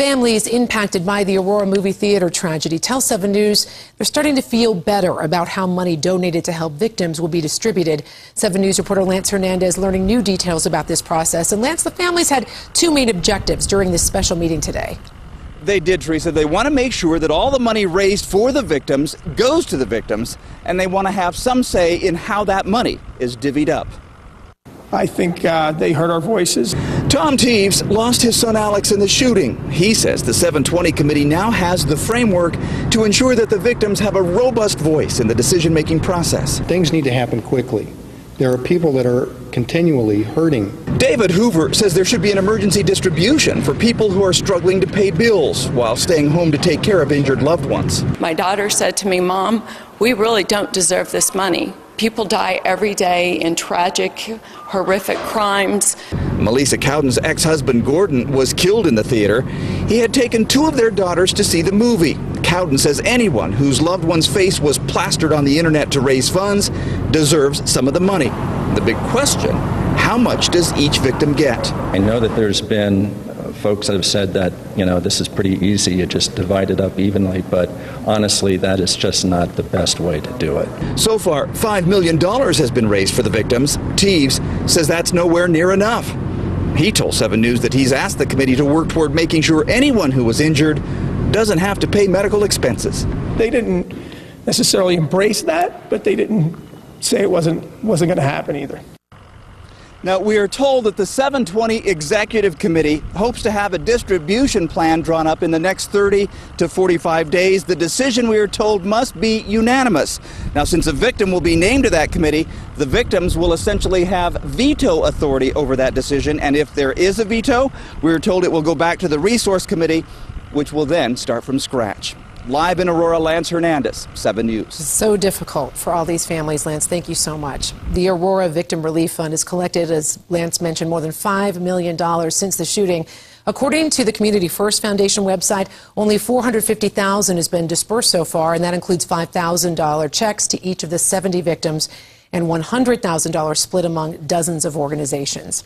Families impacted by the Aurora movie theater tragedy tell 7 News they're starting to feel better about how money donated to help victims will be distributed. 7 News reporter Lance Hernandez learning new details about this process. And Lance, the families had 2 main objectives during this special meeting today. They did, Teresa. They want to make sure that all the money raised for the victims goes to the victims, and they want to have some say in how that money is divvied up. I think they heard our voices. Tom Teves lost his son Alex in the shooting. He says the 720 committee now has the framework to ensure that the victims have a robust voice in the decision-making process. Things need to happen quickly. There are people that are continually hurting. David Hoover says there should be an emergency distribution for people who are struggling to pay bills while staying home to take care of injured loved ones. My daughter said to me, "Mom, we really don't deserve this money. People die every day in tragic, horrific crimes." Melissa Cowden's ex-husband Gordon was killed in the theater. He had taken 2 of their daughters to see the movie. Cowden says anyone whose loved one's face was plastered on the internet to raise funds deserves some of the money. The big question, how much does each victim get? I know that there's been folks that have said that, this is pretty easy, you just divide it up evenly, but honestly, that is just not the best way to do it. So far, $5 million has been raised for the victims. Teves says that's nowhere near enough. He told 7 News that he's asked the committee to work toward making sure anyone who was injured doesn't have to pay medical expenses. They didn't necessarily embrace that, but they didn't say it wasn't going to happen either. Now, we are told that the 720 Executive Committee hopes to have a distribution plan drawn up in the next 30 to 45 days. The decision, we are told, must be unanimous. Now, since a victim will be named to that committee, the victims will essentially have veto authority over that decision. And if there is a veto, we are told it will go back to the Resource Committee, which will then start from scratch. Live in Aurora, Lance Hernandez, 7 News. It's so difficult for all these families, Lance. Thank you so much. The Aurora Victim Relief Fund has collected, as Lance mentioned, more than $5 million since the shooting. According to the Community First Foundation website, only $450,000 has been dispersed so far, and that includes $5,000 checks to each of the 70 victims and $100,000 split among dozens of organizations.